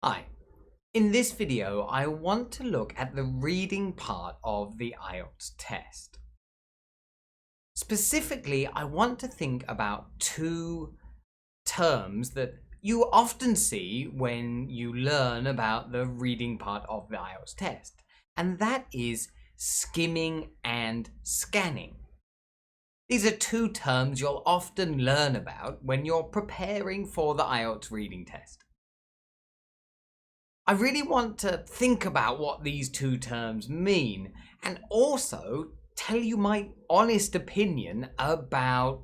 Hi, in this video I want to look at the reading part of the IELTS test. Specifically, I want to think about two terms that you often see when you learn about the reading part of the IELTS test, and that is skimming and scanning. These are two terms you'll often learn about when you're preparing for the IELTS reading test. I really want to think about what these two terms mean and also tell you my honest opinion about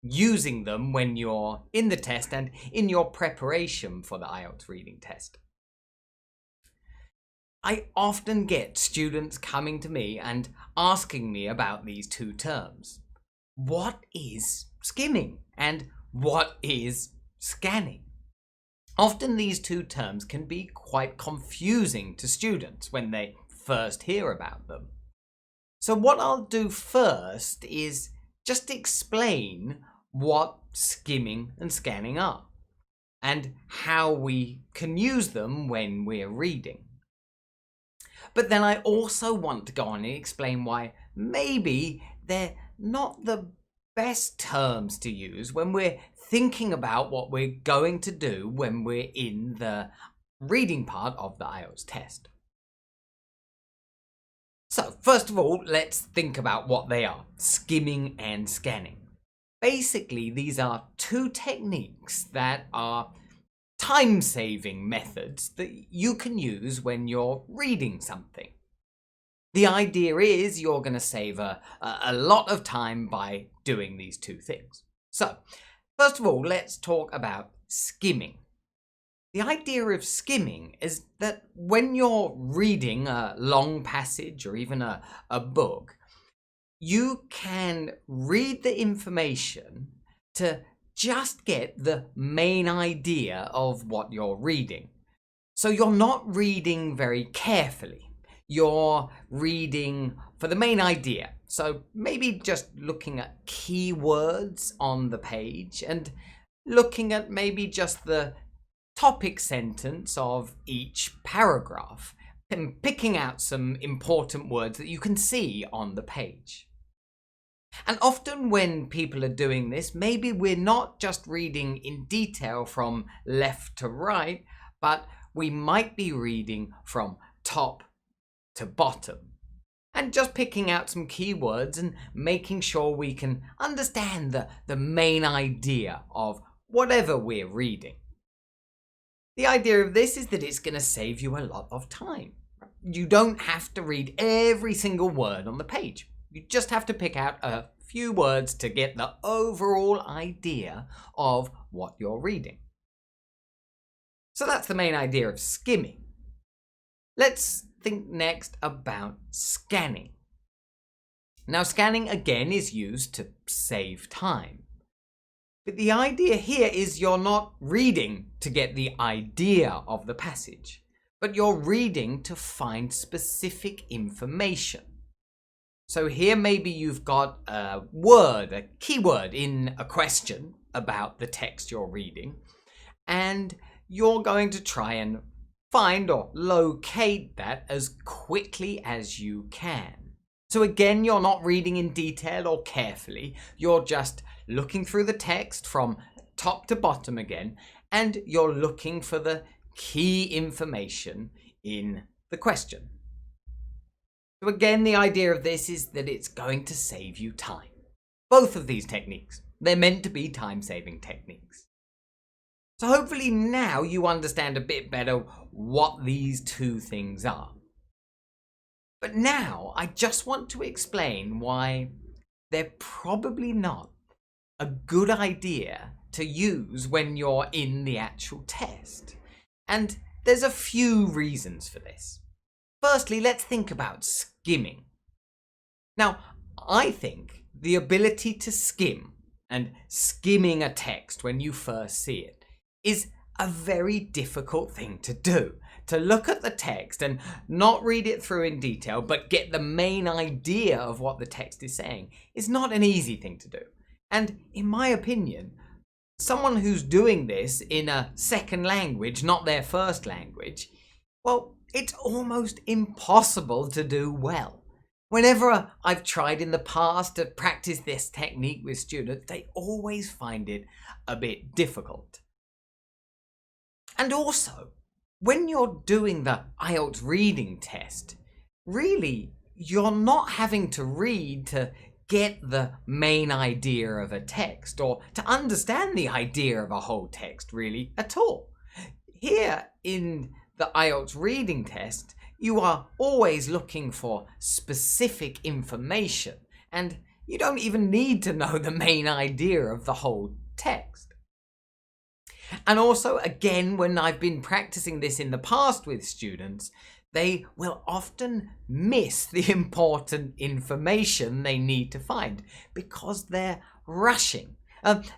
using them when you're in the test and in your preparation for the IELTS reading test. I often get students coming to me and asking me about these two terms. What is skimming and what is scanning? Often these two terms can be quite confusing to students when they first hear about them. So what I'll do first is just explain what skimming and scanning are and how we can use them when we're reading. But then I also want to go on and explain why maybe they're not the best terms to use when we're thinking about what we're going to do when we're in the reading part of the IELTS test. So first of all, let's think about what they are, skimming and scanning. Basically, these are two techniques that are time-saving methods that you can use when you're reading something. The idea is you're going to save a lot of time by doing these two things. So, first of all, let's talk about skimming. The idea of skimming is that when you're reading a long passage or even a book, you can read the information to just get the main idea of what you're reading. So you're not reading very carefully. You're reading for the main idea. So maybe just looking at keywords on the page and looking at maybe just the topic sentence of each paragraph and picking out some important words that you can see on the page. And often when people are doing this, maybe we're not just reading in detail from left to right, but we might be reading from top to bottom and just picking out some keywords and making sure we can understand the main idea of whatever we're reading. The idea of this is that it's going to save you a lot of time. You don't have to read every single word on the page. You just have to pick out a few words to get the overall idea of what you're reading. So that's the main idea of skimming. Let's think next about scanning. Now, scanning again is used to save time. But the idea here is you're not reading to get the idea of the passage, but you're reading to find specific information. So here maybe you've got a word, a keyword in a question about the text you're reading, and you're going to try and find or locate that as quickly as you can. So again, you're not reading in detail or carefully. You're just looking through the text from top to bottom again, and you're looking for the key information in the question. So again, the idea of this is that it's going to save you time. Both of these techniques, they're meant to be time-saving techniques. So hopefully now you understand a bit better what these two things are. But now I just want to explain why they're probably not a good idea to use when you're in the actual test. And there's a few reasons for this. Firstly, let's think about skimming. Now, I think the ability to skim and skimming a text when you first see it is a very difficult thing to do. To look at the text and not read it through in detail, but get the main idea of what the text is saying is not an easy thing to do. And in my opinion, someone who's doing this in a second language, not their first language, well, it's almost impossible to do well. Whenever I've tried in the past to practice this technique with students, they always find it a bit difficult. And also, when you're doing the IELTS reading test, really, you're not having to read to get the main idea of a text or to understand the idea of a whole text, really, at all. Here in the IELTS reading test, you are always looking for specific information, and you don't even need to know the main idea of the whole text. And also, again, when I've been practicing this in the past with students, they will often miss the important information they need to find because they're rushing.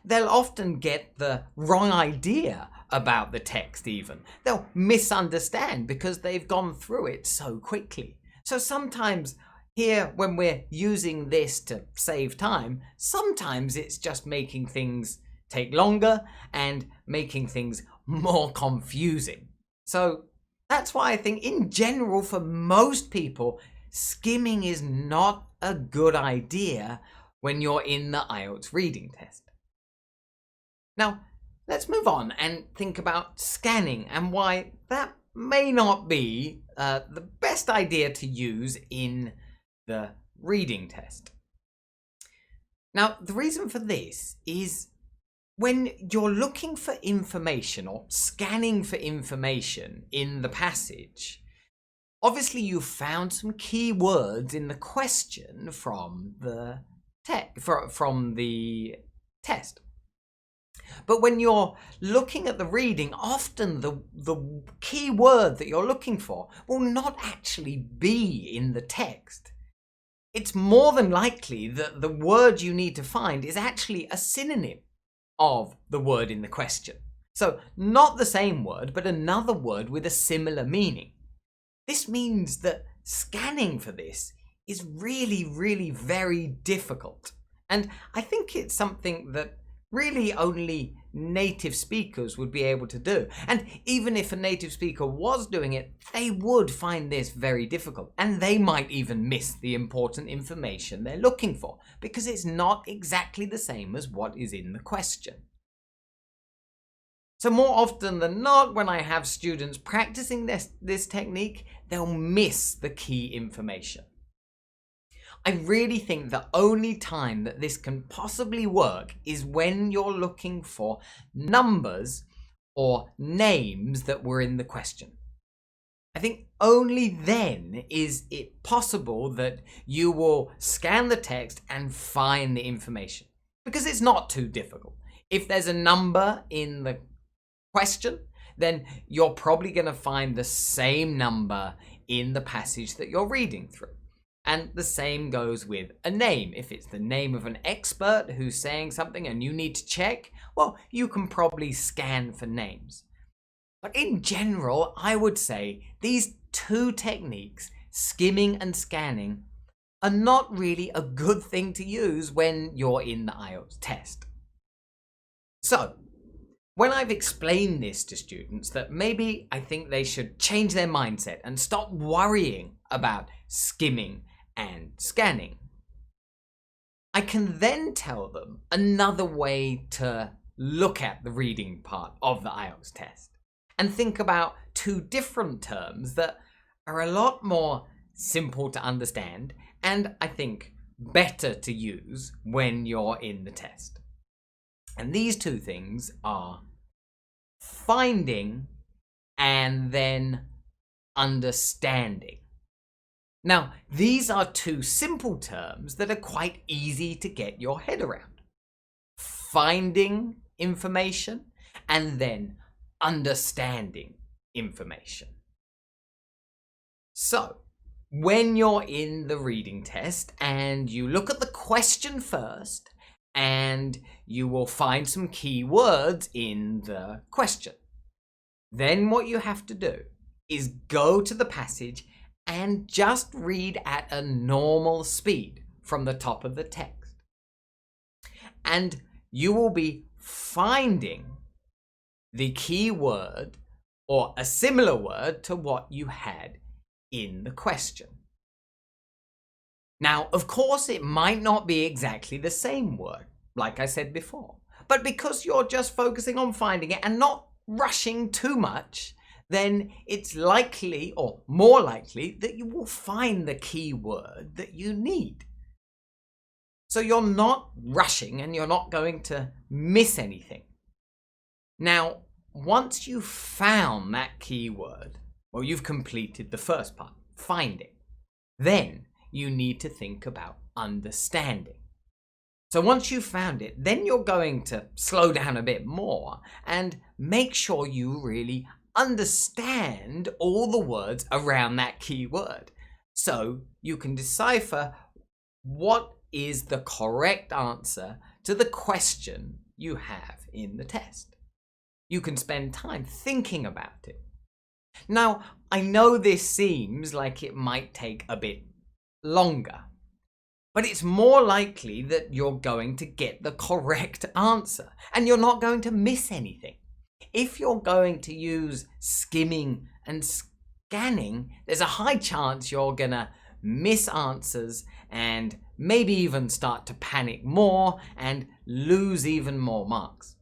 They'll often get the wrong idea about the text even. They'll misunderstand because they've gone through it so quickly. So sometimes here, when we're using this to save time, sometimes it's just making things take longer and making things more confusing. So that's why I think in general for most people, skimming is not a good idea when you're in the IELTS reading test. Now, let's move on and think about scanning and why that may not be the best idea to use in the reading test. Now, the reason for this is when you're looking for information or scanning for information in the passage, obviously you found some key words in the question from the test. But when you're looking at the reading, often the key word that you're looking for will not actually be in the text. It's more than likely that the word you need to find is actually a synonym of the word in the question. So not the same word, but another word with a similar meaning. This means that scanning for this is really, really very difficult. And I think it's something that really only native speakers would be able to do. And even if a native speaker was doing it, they would find this very difficult. And they might even miss the important information they're looking for because it's not exactly the same as what is in the question. So more often than not, when I have students practicing this technique, they'll miss the key information. I really think the only time that this can possibly work is when you're looking for numbers or names that were in the question. I think only then is it possible that you will scan the text and find the information, because it's not too difficult. If there's a number in the question, then you're probably going to find the same number in the passage that you're reading through. And the same goes with a name. If it's the name of an expert who's saying something and you need to check, well, you can probably scan for names. But in general, I would say these two techniques, skimming and scanning, are not really a good thing to use when you're in the IELTS test. So, when I've explained this to students, that maybe I think they should change their mindset and stop worrying about skimming and scanning, I can then tell them another way to look at the reading part of the IELTS test and think about two different terms that are a lot more simple to understand and I think better to use when you're in the test. And these two things are finding and then understanding. Now, these are two simple terms that are quite easy to get your head around. Finding information and then understanding information. So, when you're in the reading test and you look at the question first, and you will find some key words in the question. Then what you have to do is go to the passage and just read at a normal speed from the top of the text. And you will be finding the key word or a similar word to what you had in the question. Now, of course, it might not be exactly the same word, like I said before, but because you're just focusing on finding it and not rushing too much, then it's likely or more likely that you will find the key word that you need. So you're not rushing and you're not going to miss anything. Now, once you've found that key word, well, you've completed the first part, finding. Then you need to think about understanding. So once you've found it, then you're going to slow down a bit more and make sure you really understand all the words around that key word, so you can decipher what is the correct answer to the question you have in the test. You can spend time thinking about it. Now, I know this seems like it might take a bit longer, but it's more likely that you're going to get the correct answer and you're not going to miss anything. If you're going to use skimming and scanning, there's a high chance you're gonna miss answers and maybe even start to panic more and lose even more marks.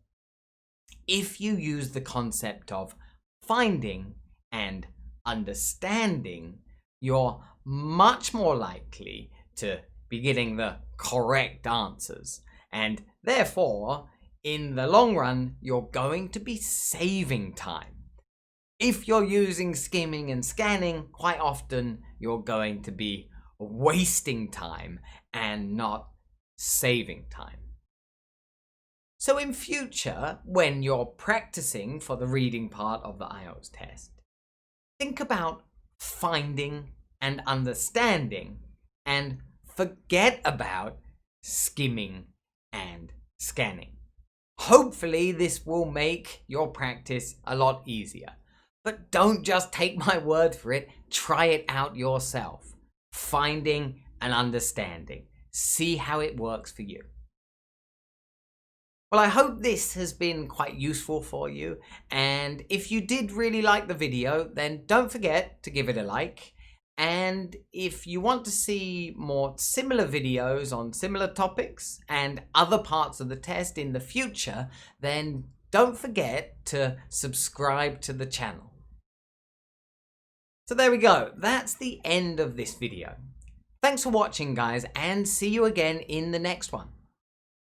If you use the concept of finding and understanding, you're much more likely to be getting the correct answers, and therefore, in the long run, you're going to be saving time. If you're using skimming and scanning, quite often you're going to be wasting time and not saving time. So in future, when you're practicing for the reading part of the IELTS test, think about finding and understanding and forget about skimming and scanning. Hopefully this will make your practice a lot easier. But don't just take my word for it, try it out yourself. Finding and understanding. See how it works for you. Well, I hope this has been quite useful for you, and if you did really like the video, then don't forget to give it a like. And if you want to see more similar videos on similar topics and other parts of the test in the future, then don't forget to subscribe to the channel. So there we go. That's the end of this video. Thanks for watching, guys, and see you again in the next one.